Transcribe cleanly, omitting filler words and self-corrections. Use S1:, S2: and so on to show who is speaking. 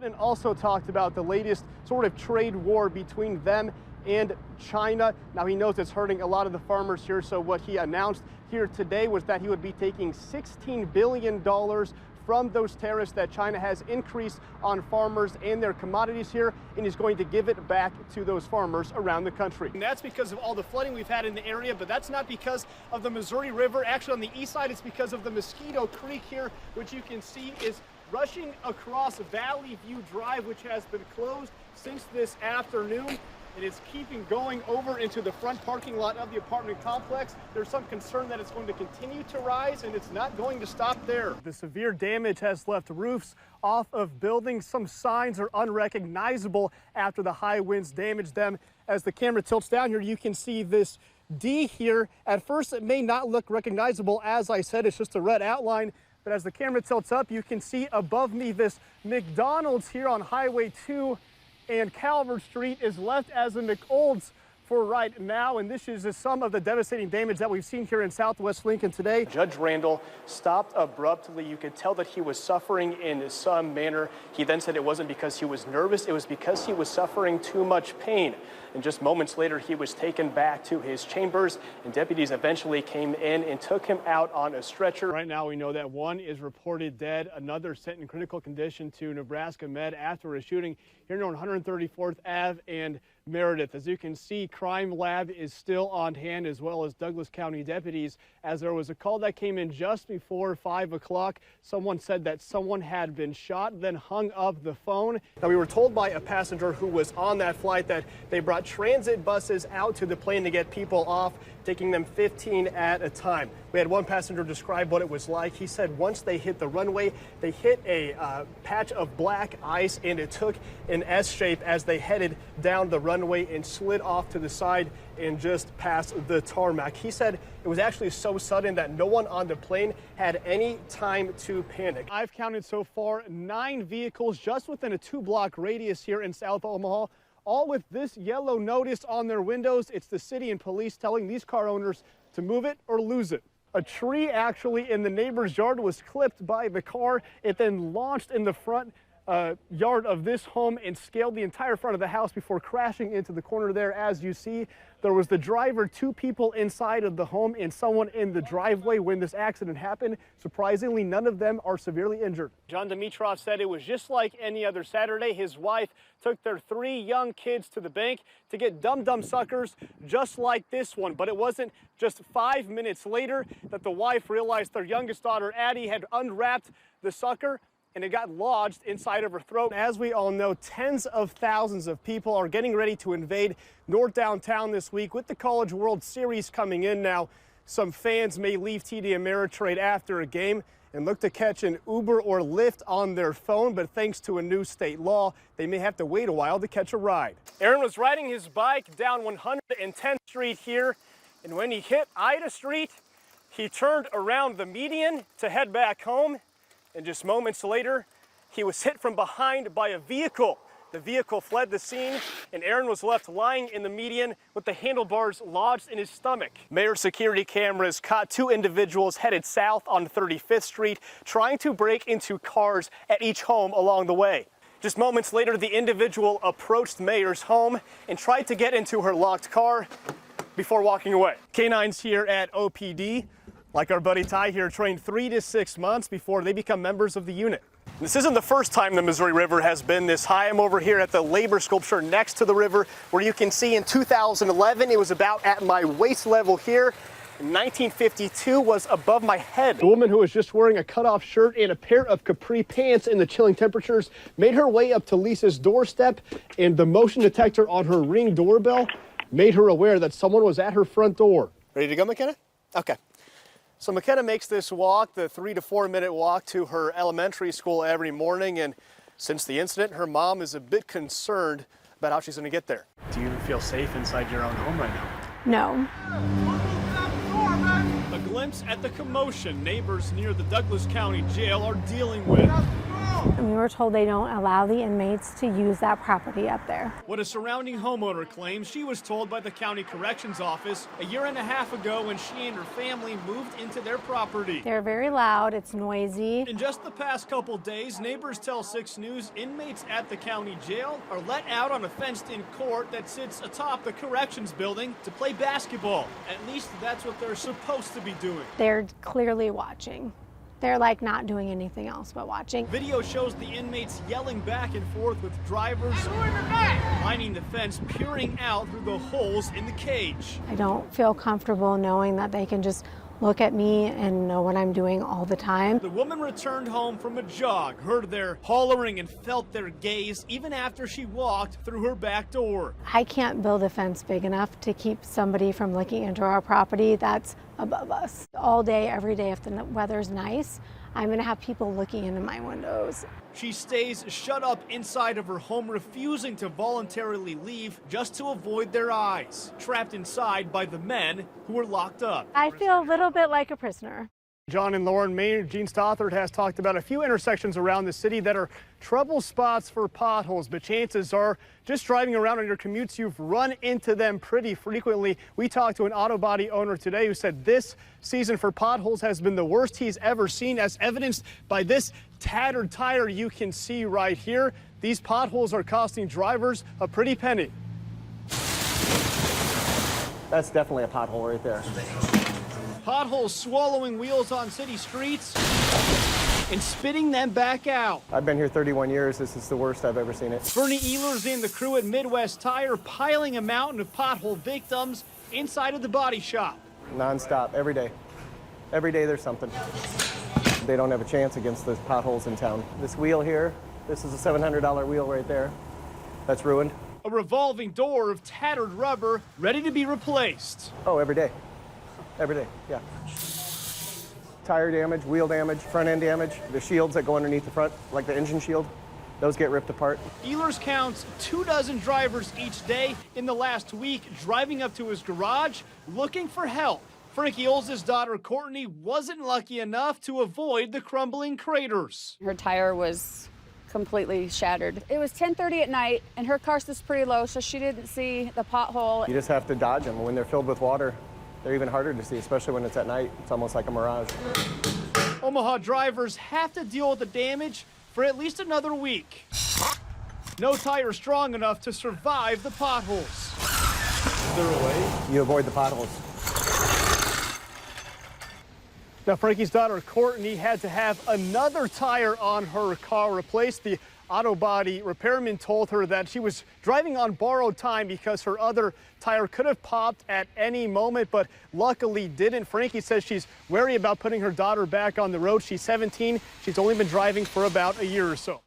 S1: president also talked about the latest sort of trade war between them and China. Now, he knows it's hurting a lot of the farmers here, so what he announced here today was that he would be taking $16 billion from those tariffs that China has increased on farmers and their commodities here, and he's going to give it back to those farmers around the country. And that's because of all the flooding we've had in the area, but that's not because of the Missouri River. Actually, on the east side, it's because of the Mosquito Creek here, which you can see is rushing across Valley View Drive, which has been closed since this afternoon. It is keeping going over into the front parking lot of the apartment complex. There's some concern that it's going to continue to rise, and it's not going to stop there. The severe damage has left roofs off of buildings. Some signs are unrecognizable after the high winds damaged them. As the camera tilts down here, you can see this D here. At first, it may not look recognizable. As I said, it's just a red outline. But as the camera tilts up, you can see above me this McDonald's here on Highway 2. And Calvert Street is left as a McOld's for right now, and this is just some of the devastating damage that we've seen here in Southwest Lincoln today. Judge Randall stopped abruptly. You could tell that he was suffering in some manner. He then said it wasn't because he was nervous, it was because he was suffering too much pain. And just moments later, he was taken back to his chambers, and deputies eventually came in and took him out on a stretcher. Right now, we know that one is reported dead, another sent in critical condition to Nebraska Med after a shooting here on 134th Ave and Meredith. As you can see, Crime Lab is still on hand, as well as Douglas County deputies, as there was a call that came in just before 5 o'clock. Someone said that someone had been shot, then hung up the phone. Now, we were told by a passenger who was on that flight that they brought transit buses out to the plane to get people off, taking them 15 at a time. We had one passenger describe what it was like. He said once they hit the runway, they hit a patch of black ice, and it took an S shape as they headed down the runway and slid off to the side and just past the tarmac. He said it was actually so sudden that no one on the plane had any time to panic. I've counted so far 9 vehicles just within a 2-block radius here in South Omaha, all with this yellow notice on their windows. It's the city and police telling these car owners to move it or lose it. A tree actually in the neighbor's yard was clipped by the car. It then launched in the front yard of this home and scaled the entire front of the house before crashing into the corner there. As you see, there was the driver, 2 people inside of the home, and someone in the driveway when this accident happened. Surprisingly, none of them are severely injured. John Dimitrov said it was just like any other Saturday. His wife took their 3 young kids to the bank to get dum-dum suckers just like this one. But it wasn't just 5 minutes later that the wife realized their youngest daughter, Addie, had unwrapped the sucker, and it got lodged inside of her throat. As we all know, tens of thousands of people are getting ready to invade North Downtown this week with the College World Series coming in now. Some fans may leave TD Ameritrade after a game and look to catch an Uber or Lyft on their phone, but thanks to a new state law, they may have to wait a while to catch a ride. Aaron was riding his bike down 110th Street here, and when he hit Ida Street, he turned around the median to head back home. And just moments later, he was hit from behind by a vehicle. The vehicle fled the scene, and Aaron was left lying in the median with the handlebars lodged in his stomach. Mayor security cameras caught 2 individuals headed south on 35th Street, trying to break into cars at each home along the way. Just moments later, the individual approached Mayor's home and tried to get into her locked car before walking away. Canines here at OPD, like our buddy Ty here, trained 3 to 6 months before they become members of the unit. This isn't the first time the Missouri River has been this high. I'm over here at the labor sculpture next to the river, where you can see in 2011 it was about at my waist level here. In 1952 was above my head. The woman who was just wearing a cutoff shirt and a pair of capri pants in the chilling temperatures made her way up to Lisa's doorstep, and the motion detector on her Ring doorbell made her aware that someone was at her front door. Ready to go, McKenna? Okay. So McKenna makes this walk, the 3 to 4 minute walk to her elementary school every morning, and since the incident, her mom is a bit concerned about how she's going to get there. Do you feel safe inside your own home right now?
S2: No.
S1: A glimpse at the commotion neighbors near the Douglas County Jail are dealing with.
S2: And we were told they don't allow the inmates to use that property up there.
S1: What a surrounding homeowner claims she was told by the county corrections office a year and a half ago when she and her family moved into their property.
S2: They're very loud, it's noisy.
S1: In just the past couple days, neighbors tell 6 News inmates at the county jail are let out on a fenced-in court that sits atop the corrections building to play basketball. At least that's what they're supposed to be doing.
S2: They're clearly watching. They're like not doing anything else but watching.
S1: Video shows the inmates yelling back and forth with drivers lining the fence, peering out through the holes in the cage.
S2: I don't feel comfortable knowing that they can just look at me and know what I'm doing all the time.
S1: The woman returned home from a jog, heard their hollering and felt their gaze even after she walked through her back door.
S2: I can't build a fence big enough to keep somebody from looking into our property. That's above us. All day, every day, if the weather's nice, I'm gonna have people looking into my windows.
S1: She stays shut up inside of her home, refusing to voluntarily leave just to avoid their eyes, trapped inside by the men who are locked up.
S2: I feel a little bit like a prisoner.
S1: John and Lauren, Mayor Gene Stothard has talked about a few intersections around the city that are trouble spots for potholes, but chances are just driving around on your commutes, you've run into them pretty frequently. We talked to an auto body owner today who said this season for potholes has been the worst he's ever seen, as evidenced by this tattered tire you can see right here. These potholes are costing drivers a pretty penny.
S3: That's definitely a pothole right there.
S1: Potholes swallowing wheels on city streets and spitting them back out.
S3: I've been here 31 years. This is the worst I've ever seen it.
S1: Bernie Ehlers and the crew at Midwest Tire piling a mountain of pothole victims inside of the body shop.
S3: Non-stop, every day. Every day there's something. They don't have a chance against the potholes in town. This wheel here, this is a $700 wheel right there. That's ruined.
S1: A revolving door of tattered rubber ready to be replaced.
S3: Oh, every day. Every day, yeah. Tire damage, wheel damage, front end damage, the shields that go underneath the front, like the engine shield, those get ripped apart.
S1: Ehlers counts 24 drivers each day in the last week driving up to his garage looking for help. Frankie Ols's daughter Courtney wasn't lucky enough to avoid the crumbling craters.
S4: Her tire was completely shattered. It was 10:30 at night and her car was pretty low, so she didn't see the pothole.
S3: You just have to dodge them. When they're filled with water, they're even harder to see, especially when it's at night. It's almost like a mirage.
S1: Omaha drivers have to deal with the damage for at least another week. No tire strong enough to survive the potholes. Is there a way?
S3: You avoid the potholes.
S1: Now, Frankie's daughter Courtney had to have another tire on her car replaced. The auto body repairman told her that she was driving on borrowed time because her other tire could have popped at any moment, but luckily didn't. Frankie says she's wary about putting her daughter back on the road. She's 17. She's only been driving for about a year or so.